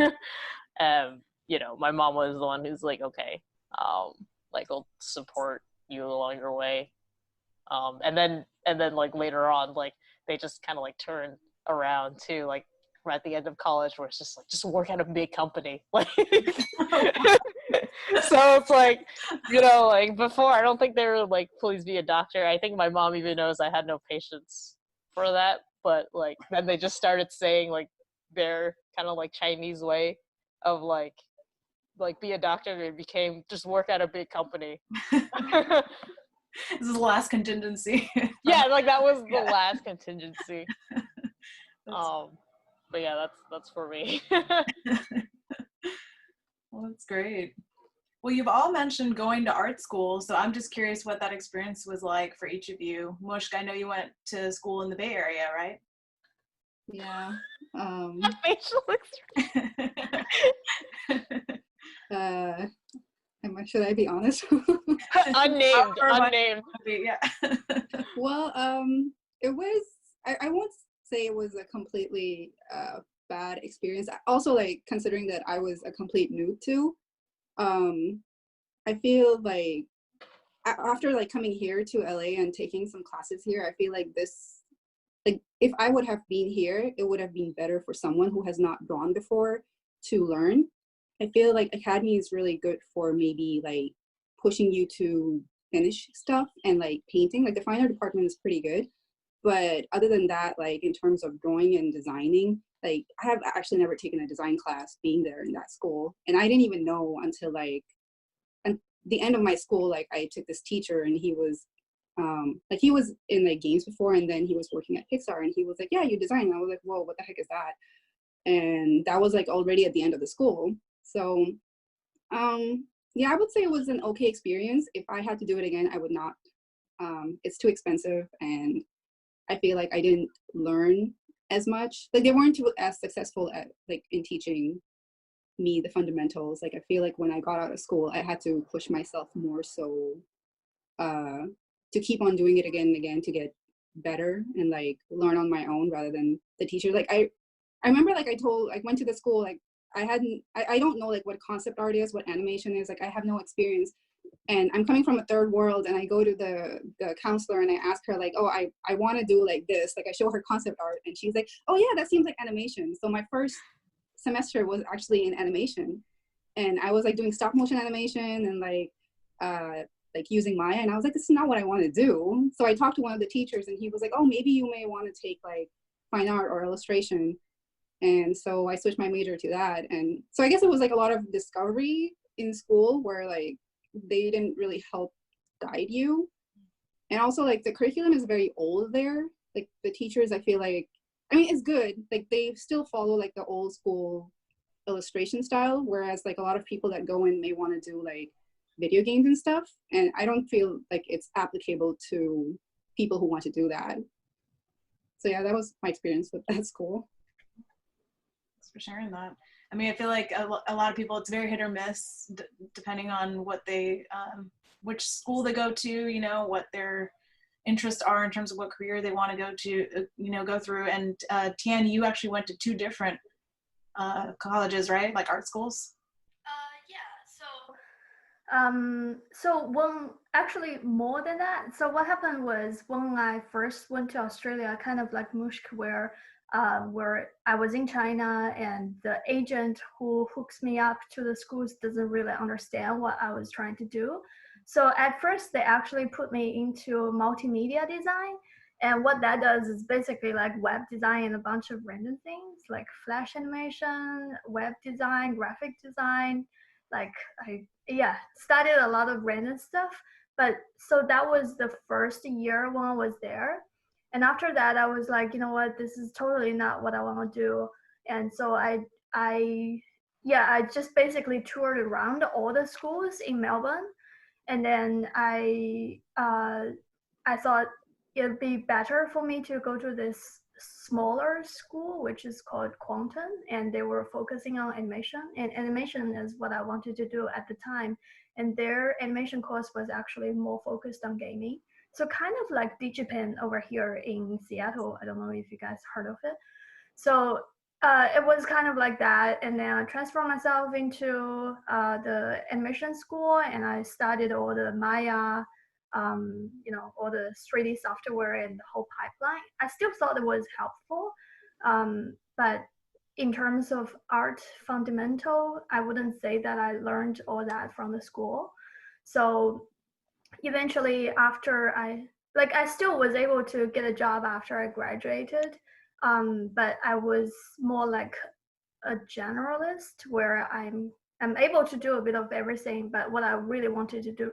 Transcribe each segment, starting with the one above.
You know, my mom was the one who's like, okay, like I'll support you along your way. And then like later on, like they just kind of like turn around to like we're at the end of college where it's just like just work at a big company. Like so it's like, you know, like before I don't think they were like, please be a doctor. I think my mom even knows I had no patience for that. But like then they just started saying like their kind of like Chinese way of like be a doctor, and it became just work at a big company. This is the last contingency. Yeah, like that was the Yeah. last contingency. Um, but yeah, that's for me. Well, that's great. Well, you've all mentioned going to art school, so I'm just curious what that experience was like for each of you. Mushk, I know you went to school in the Bay Area, right? Yeah. Facial Should I be honest? unnamed, unnamed. Yeah. Well, it was, I won't say it was a completely bad experience. Also, like, considering that I was a complete noob too, I feel like after like coming here to LA and taking some classes here, I feel like this, like if I would have been here, it would have been better for someone who has not drawn before to learn. I feel like Academy is really good for maybe like pushing you to finish stuff and like painting. Like the fine art department is pretty good. But other than that, like in terms of drawing and designing, like I have actually never taken a design class being there in that school. And I didn't even know until like the end of my school, like I took this teacher and he was like he was in like games before, and then he was working at Pixar, and he was like, yeah, you design. And I was like, whoa, what the heck is that? And that was like already at the end of the school. So yeah, I would say it was an okay experience. If I had to do it again, I would not. It's too expensive, and I feel like I didn't learn as much. Like they weren't too as successful at like in teaching me the fundamentals. Like I feel like when I got out of school, I had to push myself more so to keep on doing it again and again to get better and like learn on my own rather than the teacher. Like I remember like I went to the school, like I don't know like what concept art is, what animation is, like I have no experience. And I'm coming from a third world, and I go to the counselor and I ask her like, oh, I want to do like this. Like I show her concept art and she's like, oh yeah, that seems like animation. So my first semester was actually in animation, and I was like doing stop motion animation and like using Maya, and I was like, this is not what I want to do. So I talked to one of the teachers and he was like, oh, maybe you may want to take like fine art or illustration. And so I switched my major to that. And so I guess it was like a lot of discovery in school where like they didn't really help guide you. And also like the curriculum is very old there. Like the teachers, I feel like, I mean, it's good. Like they still follow like the old school illustration style, whereas like a lot of people that go in may want to do like video games and stuff. And I don't feel like it's applicable to people who want to do that. So yeah, that was my experience with that school. Thanks for sharing that. I mean, I feel like a lot of people, it's very hit or miss depending on what they, which school they go to, you know, what their interests are in terms of what career they want to go to, you know, go through. And Tian, you actually went to 2 different colleges, right? Like art schools? So when actually more than that. So what happened was when I first went to Australia, kind of like Mushk, where I was in China and the agent who hooks me up to the schools doesn't really understand what I was trying to do. So at first they actually put me into multimedia design. And what that does is basically like web design and a bunch of random things like flash animation, web design, graphic design. Like I studied a lot of random stuff. But so that was the first year when I was there. And after that, I was like, you know what, this is totally not what I want to do. And so I just basically toured around all the schools in Melbourne. And then I thought it'd be better for me to go to this smaller school, which is called Quantum, and they were focusing on animation. And animation is what I wanted to do at the time. And their animation course was actually more focused on gaming. So kind of like DigiPen over here in Seattle. I don't know if you guys heard of it. So It was kind of like that, and then I transferred myself into the animation school, and I studied all the Maya, all the 3D software and the whole pipeline. I still thought it was helpful, but in terms of art fundamental, I wouldn't say that I learned all that from the school. So eventually, after I still was able to get a job after I graduated, but I was more like a generalist where I'm able to do a bit of everything, but what I really wanted to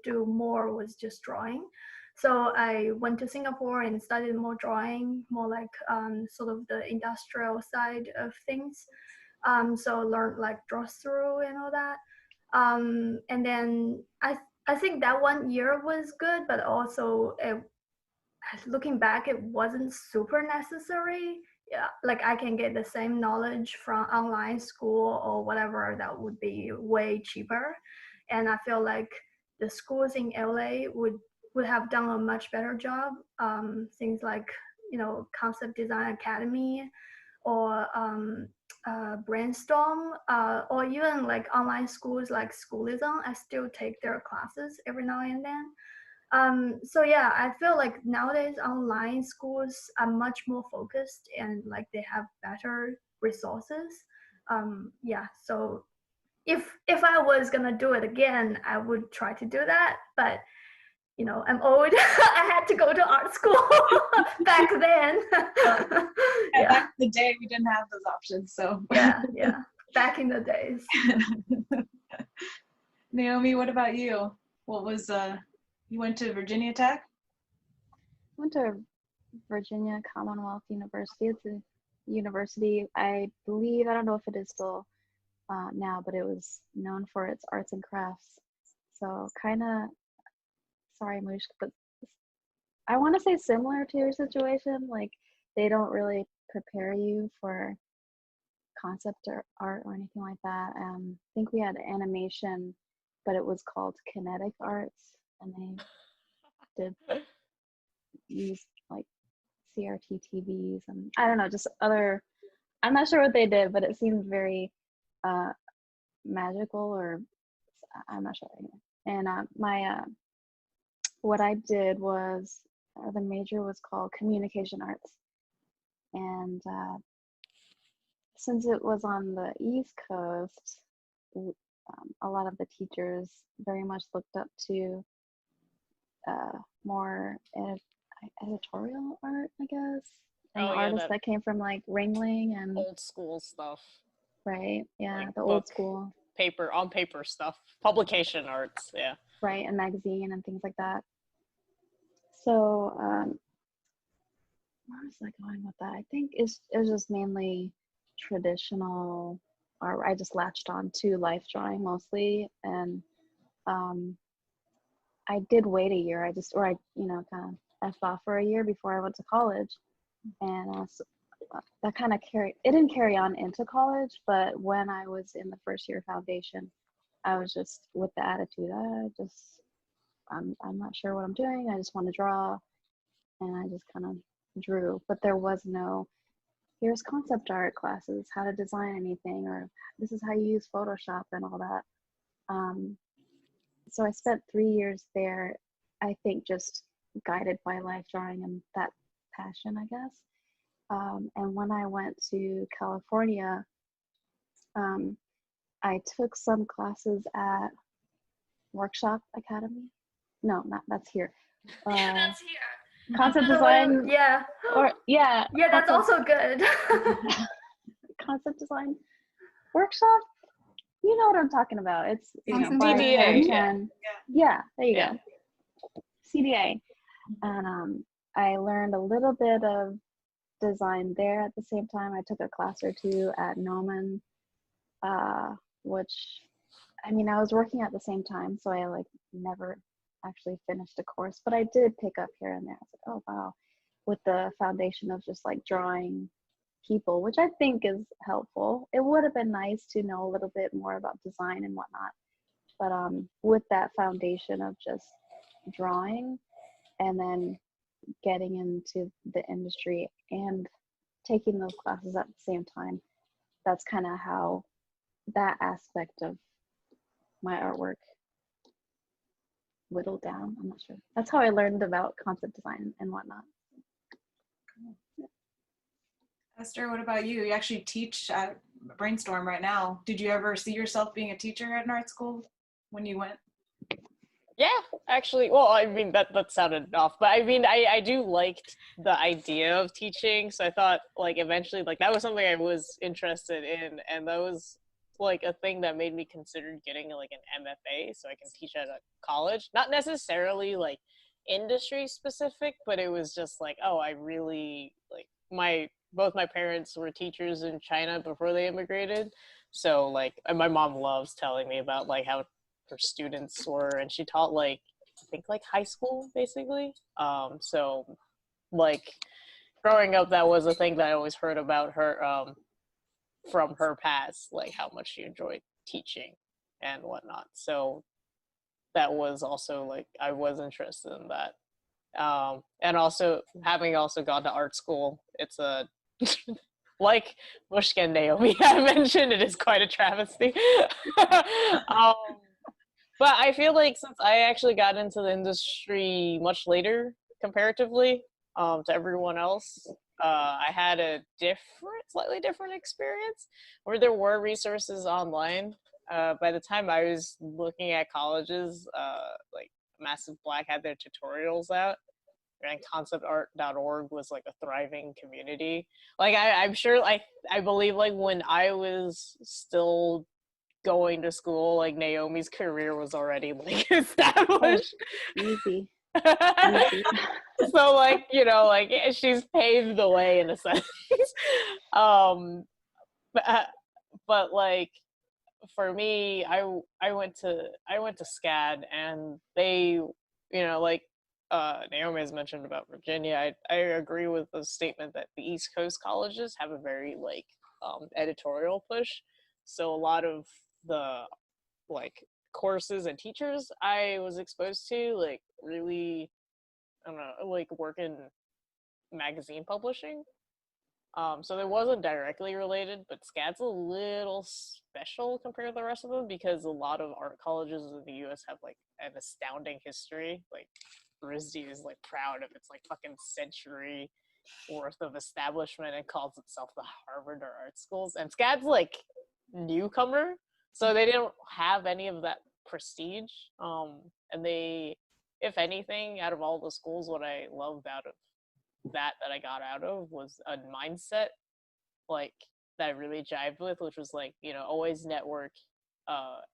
do more was just drawing. So I went to Singapore and studied more drawing, more like sort of the industrial side of things. So learned like draw through and all that. And then I think that 1 year was good, but also looking back, it wasn't super necessary. Yeah, like I can get the same knowledge from online school or whatever that would be way cheaper, and I feel like the schools in LA would have done a much better job. Things like Concept Design Academy or Brainstorm, or even like online schools like Schoolism. I still take their classes every now and then. So yeah, I feel like nowadays online schools are much more focused and like they have better resources. Yeah, so if I was gonna do it again, I would try to do that. But I'm old. I had to go to art school back then. Yeah. Back in the day, we didn't have those options. So yeah, back in the days. Naomi, what about you? What was you went to Virginia Tech? I went to Virginia Commonwealth University. It's a university, I believe, I don't know if it is still now, but it was known for its arts and crafts. So kind of, sorry, Moosh, but I want to say similar to your situation. Like they don't really prepare you for concept or art or anything like that. I think we had animation, but it was called kinetic arts, and they did use like CRT TVs and I don't know, just other. I'm not sure what they did, but it seemed very magical, or I'm not sure. And my what I did was the major was called communication arts, and since it was on the East Coast, a lot of the teachers very much looked up to more editorial art, I guess, and artists that came from like Ringling and old school stuff. Right. Yeah, like the old school on paper stuff, publication arts. Yeah. Right, and magazine and things like that. So where was I going with that? I think it was just mainly traditional art. I just latched on to life drawing mostly, and I did wait a year. I kind of effed off for a year before I went to college, and that kind of it didn't carry on into college. But when I was in the first year foundation, I was just with the attitude, I'm not sure what I'm doing. I just want to draw, and I just kind of drew. But there was no, here's concept art classes, how to design anything, or this is how you use Photoshop and all that. So I spent 3 years there, I think just guided by life drawing and that passion, I guess. And when I went to California, I took some classes at Workshop Academy. No, that's here. That's here. Concept design. Yeah. Yeah, that's also good. Concept design workshop. You know what I'm talking about. It's CDA. Yeah, there you go. CDA. And I learned a little bit of design there at the same time. I took a class or two at Noman, which, I mean, I was working at the same time, so I like never actually finished a course, but I did pick up here and there. I was like, oh wow, with the foundation of just like drawing people, which I think is helpful. It would have been nice to know a little bit more about design and whatnot, but with that foundation of just drawing and then getting into the industry and taking those classes at the same time, that's kind of how that aspect of my artwork whittled down. I'm not sure. That's how I learned about concept design and whatnot. Esther, what about you? You actually teach at Brainstorm right now. Did you ever see yourself being a teacher at an art school when you went? Yeah, actually, well, I mean, that sounded off, but I mean, I do like the idea of teaching, so I thought, like, eventually, like, that was something I was interested in, and that was, like, a thing that made me consider getting, like, an MFA, so I can teach at a college. Not necessarily, like, industry specific, but it was just like, oh, I really, like, both my parents were teachers in China before they immigrated, so, like, and my mom loves telling me about, like, how her students were, and she taught, like, I think, like, high school basically. So, like, growing up, that was a thing that I always heard about her, from her past, like how much she enjoyed teaching and whatnot. So that was also, like, I was interested in that. And also, having also gone to art school, it's a like Mushka and Naomi I mentioned, it is quite a travesty. um, But I feel like since I actually got into the industry much later, comparatively, to everyone else, I had a slightly different experience where there were resources online. By the time I was looking at colleges, like Massive Black had their tutorials out, and conceptart.org was like a thriving community. Like I'm sure, like I believe, like when I was still going to school, like Naomi's career was already, like, established. Easy. So, like, like, she's paved the way in a sense. um but like, for me, I went to SCAD, and they, like, Naomi has mentioned about Virginia. I agree with the statement that the East Coast colleges have a very, like, editorial push. So a lot of the, like, courses and teachers I was exposed to, like, really, I don't know, like, work in magazine publishing. So it wasn't directly related, but SCAD's a little special compared to the rest of them because a lot of art colleges in the US have, like, an astounding history. Like, RISD is, like, proud of its, like, fucking century worth of establishment and calls itself the Harvard or art schools. And SCAD's, like, newcomer, so they didn't have any of that prestige. And they, if anything, out of all the schools, what I loved out of that I got out of was a mindset, like, that I really jived with, which was, like, always network,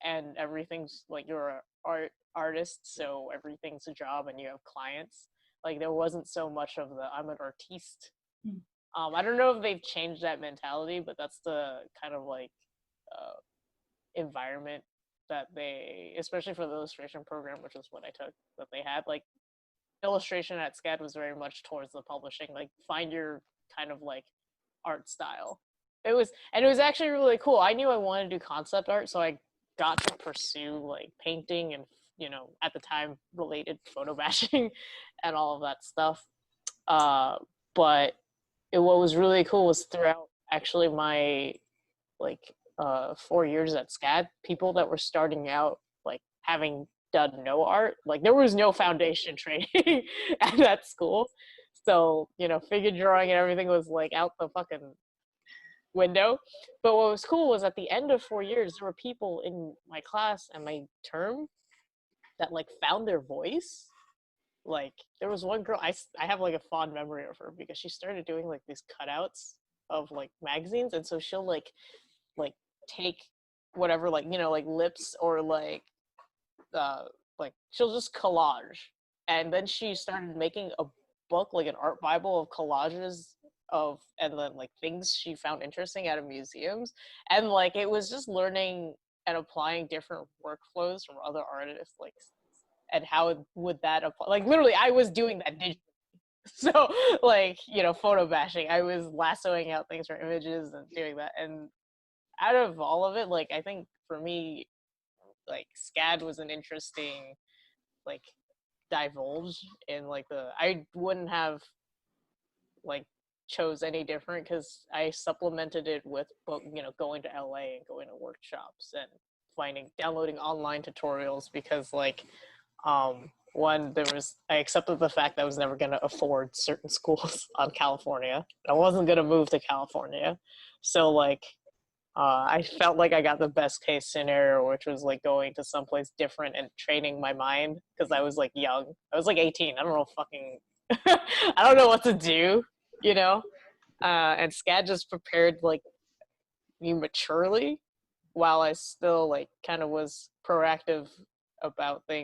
and everything's like, you're an artist, so everything's a job and you have clients. Like, there wasn't so much of the I'm an artiste. I don't know if they've changed that mentality, but that's the kind of, like, environment that they, especially for the illustration program, which is what I took, that they had. Like, illustration at SCAD was very much towards the publishing, like, find your kind of, like, art style. It was actually really cool. I knew I wanted to do concept art, so I got to pursue, like, painting and, at the time, related photo bashing and all of that stuff. But what was really cool was throughout actually my, like, 4 years at SCAD, people that were starting out, like, having done no art, like, there was no foundation training at that school. So, figure drawing and everything was, like, out the fucking window. But what was cool was at the end of 4 years, there were people in my class and my term that, like, found their voice. Like, there was one girl, I have, like, a fond memory of her because she started doing, like, these cutouts of, like, magazines, and so she'll, like, take whatever, like, like, lips or, like, she'll just collage, and then she started making a book, like an art bible of collages of, and then, like, things she found interesting out of museums, and, like, it was just learning and applying different workflows from other artists, like, and how would that apply, like, literally I was doing that digitally. So, like, photo bashing, I was lassoing out things from images and doing that. And out of all of it, like, I think for me, like, SCAD was an interesting, like, divulge in, like, I wouldn't have, like, chose any different because I supplemented it with, going to LA and going to workshops and downloading online tutorials because one, I accepted the fact that I was never going to afford certain schools on California. I wasn't going to move to California. So I felt like I got the best case scenario, which was going to someplace different and training my mind because I was young. I was 18. I don't know I don't know what to do, and SCAD just prepared me maturely while I still kind of was proactive about things.